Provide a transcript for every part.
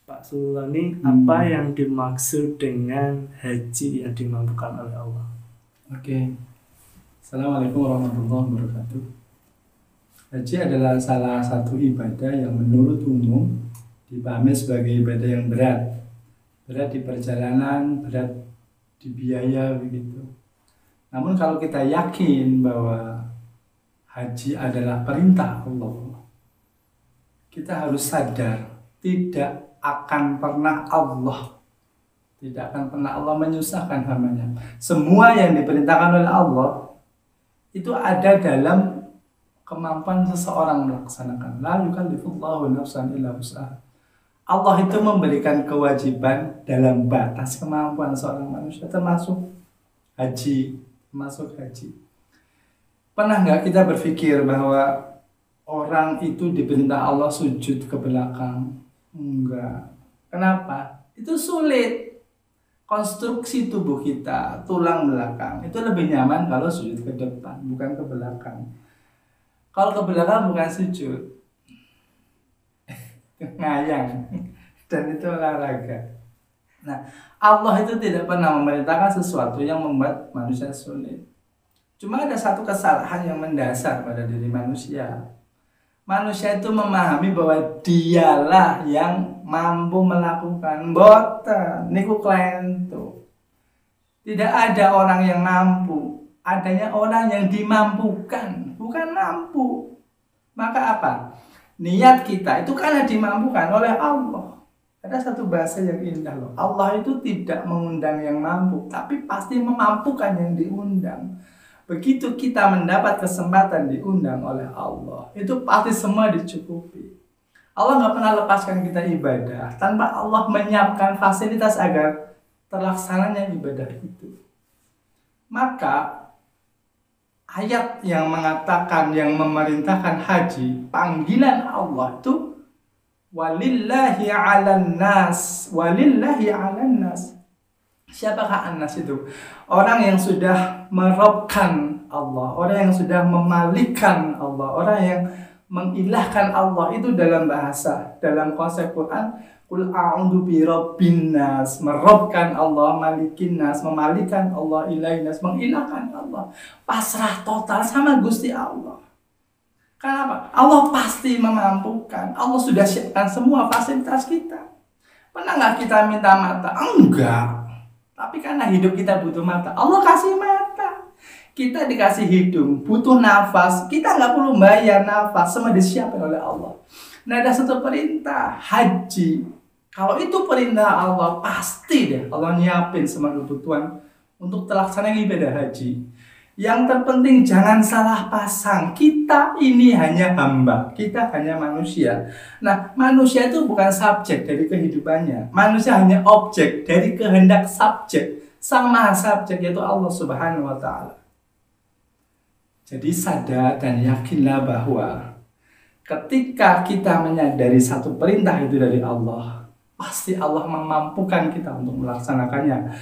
Pak Sulani, apa yang dimaksud dengan haji yang dimampukan oleh Allah? Oke. Assalamualaikum warahmatullahi wabarakatuh. Haji adalah salah satu ibadah yang menurut umum dipahami sebagai ibadah yang berat. Berat di perjalanan, berat di biaya begitu. Namun kalau kita yakin bahwa haji adalah perintah Allah, kita harus sadar tidak akan pernah Allah menyusahkan hambanya. Semua yang diperintahkan oleh Allah itu ada dalam kemampuan seseorang melaksanakan. La yukallifullahu nafsan illa wus'aha. Allah itu memberikan kewajiban dalam batas kemampuan seorang manusia, termasuk haji. Pernah nggak kita berpikir bahwa orang itu diperintah Allah sujud ke belakang? Enggak. Kenapa? Itu sulit. Konstruksi tubuh kita, tulang belakang, itu lebih nyaman kalau sujud ke depan, bukan ke belakang. Kalau ke belakang bukan sujud, ngayang, dan itu olahraga. Nah, Allah itu tidak pernah memerintahkan sesuatu yang membuat manusia sulit. Cuma ada satu kesalahan yang mendasar pada diri manusia. Manusia itu memahami bahwa dialah yang mampu melakukan. Boten niku klentu. Tidak ada orang yang mampu, adanya orang yang dimampukan, bukan mampu. Maka apa? Niat kita itu karena dimampukan oleh Allah. Ada satu bahasa yang indah loh. Allah itu tidak mengundang yang mampu, tapi pasti memampukan yang diundang. Begitu kita mendapat kesempatan diundang oleh Allah, itu pasti semua dicukupi. Allah nggak pernah lepaskan kita ibadah tanpa Allah menyiapkan fasilitas agar terlaksananya ibadah itu. Maka ayat yang mengatakan, yang memerintahkan haji, panggilan Allah itu walillahi 'alan nas, walillahi 'alan nas. Siapakah An-Nas itu? Orang yang sudah merobkan Allah, orang yang sudah memalikan Allah, orang yang mengilahkan Allah. Itu dalam bahasa, dalam konsep Quran, Qul a'udzu bi rabbin nas, merobkan Allah, malikin nas, memalikan Allah, ilahin nas, mengilahkan Allah. Pasrah total sama Gusti Allah. Kenapa? Allah pasti memampukan. Allah sudah siapkan semua fasilitas kita. Pernah nggak kita minta mata? Enggak. Tapi karena hidup kita butuh mata, Allah kasih mata. Kita dikasih hidung, butuh nafas, kita nggak perlu bayar nafas, semua disiapkan oleh Allah. Nah, ada satu perintah, haji. Kalau itu perintah Allah, pasti deh Allah nyiapin semua kebutuhan untuk terlaksana ibadah haji. Yang terpenting jangan salah pasang. Kita ini hanya hamba, kita hanya manusia. Nah, manusia itu bukan subjek dari kehidupannya. Manusia hanya objek dari kehendak subjek. Sang maha subjek yaitu Allah Subhanahu wa ta'ala. Jadi sadar dan yakinlah bahwa ketika kita menyadari satu perintah itu dari Allah, pasti Allah memampukan kita untuk melaksanakannya,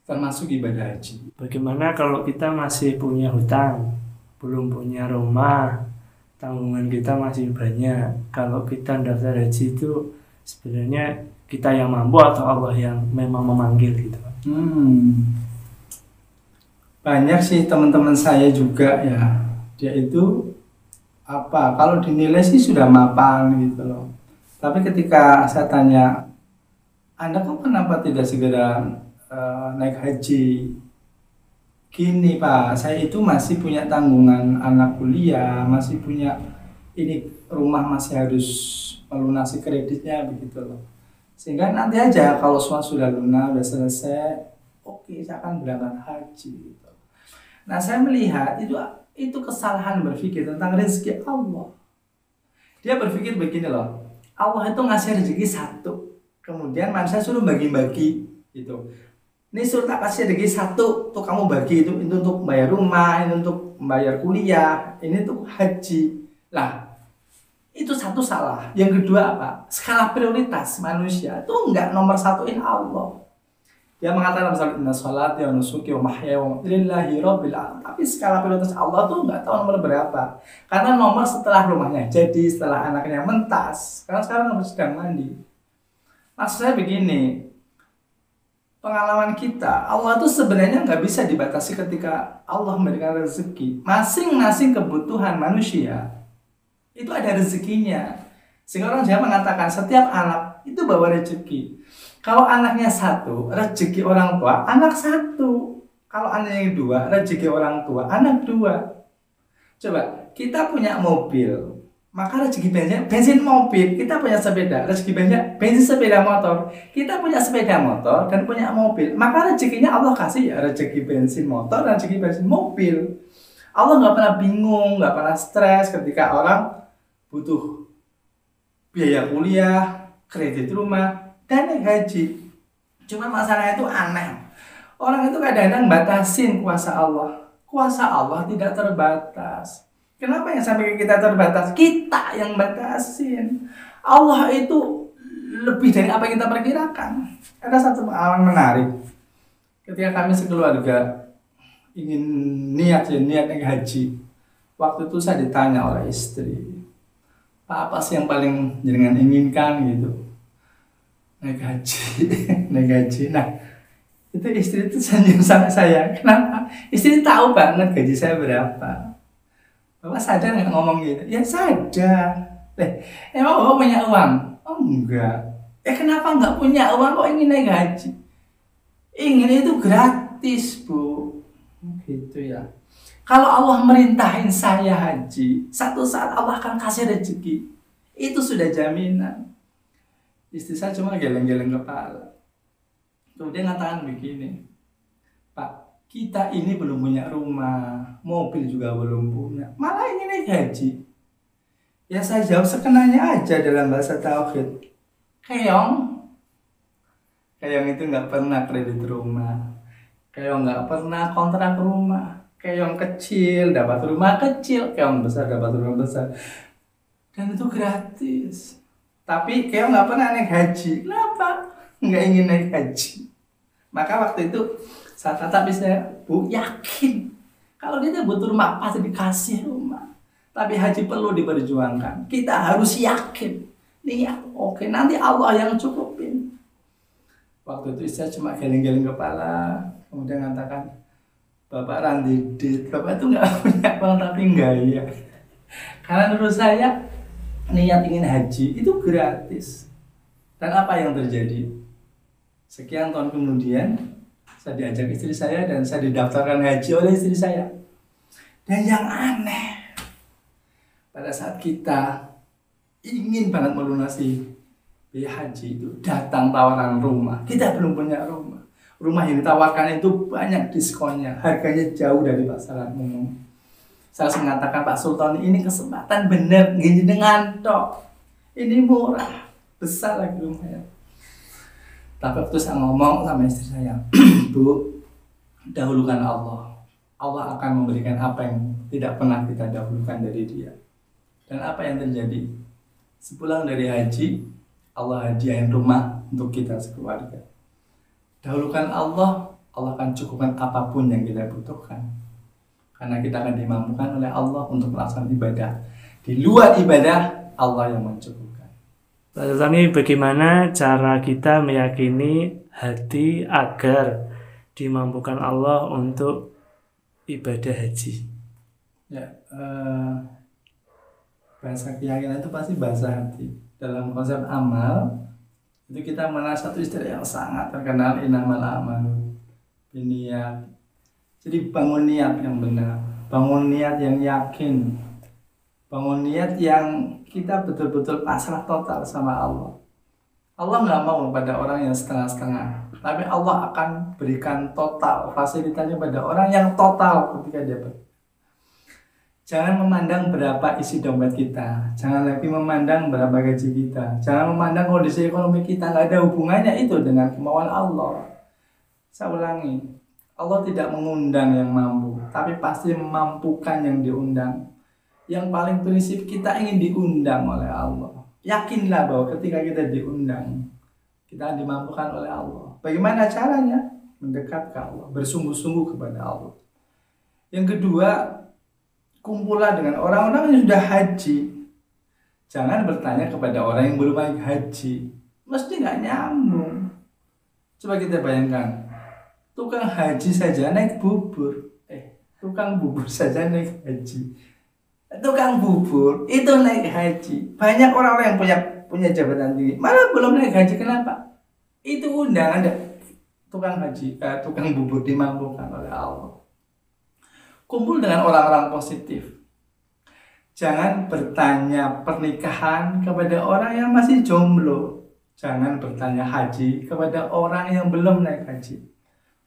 termasuk ibadah haji. Bagaimana kalau kita masih punya hutang, belum punya rumah, tanggungan kita masih banyak? Kalau kita daftar haji itu sebenarnya kita yang mampu atau Allah yang memang memanggil gitu? Banyak sih teman-teman saya juga ya, dia itu kalau dinilai sih sudah mapan gitu loh. Tapi ketika saya tanya, Anda kok kenapa tidak segera naik haji? Gini Pak, saya itu masih punya tanggungan anak kuliah, masih punya rumah masih harus melunasi kreditnya begitu loh. Sehingga nanti aja kalau semua sudah lunas, sudah selesai, oke, saya akan berangkat haji gitu. Nah, saya melihat itu kesalahan berpikir tentang rezeki Allah. Dia berpikir begini loh, Allah itu ngasih rezeki satu, kemudian manusia suruh bagi-bagi gitu. Ini suruh tak kasih rezeki satu, tuh kamu bagi, itu untuk bayar rumah, ini untuk bayar kuliah, ini untuk haji. Lah, itu satu salah. Yang kedua apa? Skala prioritas manusia itu enggak nomor satuin Allah. Dia mengatakan misalnya inna sholati wa nusuki wa mahyaya wa lillahi rabbil alamin. Tapi skala prioritas Allah tuh enggak tahu nomor berapa. Karena nomor setelah rumahnya jadi, setelah anaknya mentas. Karena sekarang nomor sedang mandi. Maksud saya begini, pengalaman kita, Allah itu sebenarnya nggak bisa dibatasi ketika Allah memberikan rezeki. Masing-masing kebutuhan manusia itu ada rezekinya. Sehingga orang Jawa mengatakan setiap anak itu bawa rezeki. Kalau anaknya satu, rezeki orang tua, anak satu. Kalau anaknya dua, rezeki orang tua, anak dua. Coba, kita punya mobil, maka rezeki bensin mobil. Kita punya sepeda, rezeki bensin sepeda motor. Kita punya sepeda motor dan punya mobil, maka rezekinya Allah kasih ya rezeki bensin motor dan rezeki bensin mobil. Allah nggak pernah bingung, nggak pernah stres ketika orang butuh biaya kuliah, kredit rumah, dan naik haji. Cuma masalahnya itu aneh. Orang itu kadang-kadang batasin kuasa Allah. Kuasa Allah tidak terbatas. Kenapa yang sampai kita terbatas? Kita yang batasin. Allah itu lebih dari apa yang kita perkirakan. Ada satu pengalaman menarik. Ketika kami sekeluarga ingin niat naik haji. Waktu itu saya ditanya oleh istri, Pak, apa sih yang paling jenengan inginkan gitu? Naik haji, naik haji. Nah, itu istri itu senyum sama saya. Kenapa? Istri tahu banget gaji saya berapa. Bapak sadar nggak ngomong gitu? Ya sadar. Emang Bapak punya uang? Oh enggak. Kenapa nggak punya uang kok ingin naik haji? Ingin itu gratis, Bu. Gitu ya. Kalau Allah merintahin saya haji, satu saat Allah akan kasih rezeki. Itu sudah jaminan. Istri saya cuma geleng-geleng kepala. Kemudian ngatakan begini, Pak, kita ini belum punya rumah, mobil juga belum punya, malah ingin naik haji. Ya saya jawab sekenanya aja dalam bahasa tauhid. Keong itu nggak pernah kredit rumah. Keong nggak pernah kontrak rumah. Keong kecil dapat rumah kecil, keong besar dapat rumah besar, dan itu gratis. Tapi keong nggak pernah naik haji. Kenapa? Nggak ingin naik haji. Maka waktu itu saya tatapi saya, Bu, yakin kalau kita butuh rumah pasti dikasih rumah. Tapi haji perlu diperjuangkan. Kita harus yakin. Niat, oke, nanti Allah yang cukupin. Waktu itu saya cuma geleng-geleng kepala, kemudian mengatakan, Bapak randidit, Bapak itu nggak punya uang tapi gaya. Karena menurut saya niat ingin haji itu gratis. Dan apa yang terjadi? Sekian tahun kemudian saya diajak istri saya dan saya didaftarkan haji oleh istri saya. Dan yang aneh, pada saat kita ingin banget melunasi biaya haji itu, datang tawaran rumah. Kita belum punya rumah. Rumah yang ditawarkan itu banyak diskonnya, harganya jauh dari pasaran umum. Saya harus mengatakan, Pak Sultan, ini kesempatan bener, gini dengan tok. Ini murah, besar lagi rumahnya. Tapi waktu saya ngomong sama istri saya, Bu, dahulukan Allah. Allah akan memberikan apa yang tidak pernah kita dahulukan dari Dia. Dan apa yang terjadi? Sepulang dari haji, Allah hadiahin rumah untuk kita sekeluarga. Dahulukan Allah, Allah akan cukupkan apapun yang kita butuhkan. Karena kita akan dimampukan oleh Allah untuk melaksanakan ibadah. Di luar ibadah, Allah yang mencukupkan. Pak Sultani, bagaimana cara kita meyakini hati agar dimampukan Allah untuk ibadah haji? Ya, bahasa keyakinan itu pasti bahasa hati. Dalam konsep amal, itu kita mengenal satu istilah yang sangat terkenal, innamal a'malu binniyat. Jadi bangun niat yang benar, bangun niat yang yakin, bangun niat yang kita betul-betul pasrah total sama Allah. Allah nggak mau pada orang yang setengah-setengah, tapi Allah akan berikan total fasilitasnya pada orang yang total ketika dia Jangan memandang berapa isi dompet kita, jangan lagi memandang berapa gaji kita, jangan memandang kondisi ekonomi kita, nggak ada hubungannya itu dengan kemauan Allah. Saya ulangi, Allah tidak mengundang yang mampu, tapi pasti memampukan yang diundang. Yang paling prinsip, kita ingin diundang oleh Allah. Yakinlah bahwa ketika kita diundang, kita dimampukan oleh Allah. Bagaimana caranya? Mendekat ke Allah, bersungguh-sungguh kepada Allah. Yang kedua, kumpulah dengan orang-orang yang sudah haji. Jangan bertanya kepada orang yang belum haji. Mesti nggak nyambung. Coba kita bayangkan, tukang haji saja naik bubur, tukang bubur saja naik haji. Tukang bubur itu naik haji. Banyak orang-orang yang punya jabatan tinggi, malah belum naik haji. Kenapa? Itu undangan ada tukang haji, tukang bubur dimampukan oleh Allah. Kumpul dengan orang-orang positif. Jangan bertanya pernikahan kepada orang yang masih jomblo. Jangan bertanya haji kepada orang yang belum naik haji.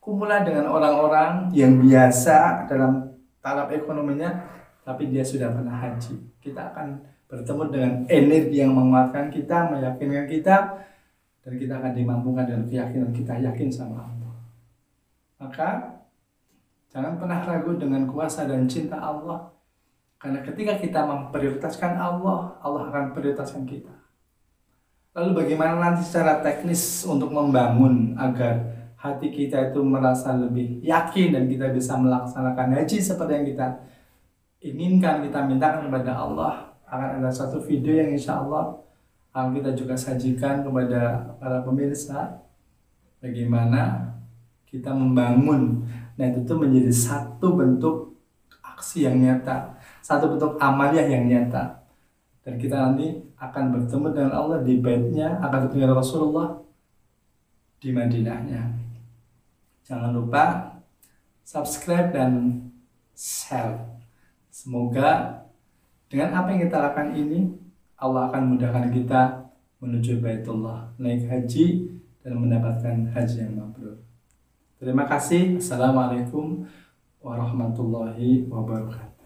Kumpulan dengan orang-orang yang biasa dalam taraf ekonominya, tapi dia sudah pernah haji. Kita akan bertemu dengan energi yang menguatkan kita, meyakinkan kita, dan kita akan dimampukan dengan keyakinan kita yakin sama Allah. Maka jangan pernah ragu dengan kuasa dan cinta Allah. Karena ketika kita memprioritaskan Allah, Allah akan prioritaskan kita. Lalu bagaimana nanti secara teknis untuk membangun agar hati kita itu merasa lebih yakin dan kita bisa melaksanakan haji seperti yang kita inginkan, kita mintakan kepada Allah. Akan ada satu video yang insya Allah akan kita juga sajikan kepada para pemirsa. Bagaimana kita membangun, nah itu tuh menjadi satu bentuk aksi yang nyata, satu bentuk amaliyah yang nyata. Dan kita nanti akan bertemu dengan Allah di baitnya, akan bertemu dengan Rasulullah di Madinahnya. Jangan lupa subscribe dan share. Semoga dengan apa yang kita lakukan ini, Allah akan mudahkan kita menuju Baitullah, naik haji dan mendapatkan haji yang mabrur. Terima kasih. Assalamualaikum warahmatullahi wabarakatuh.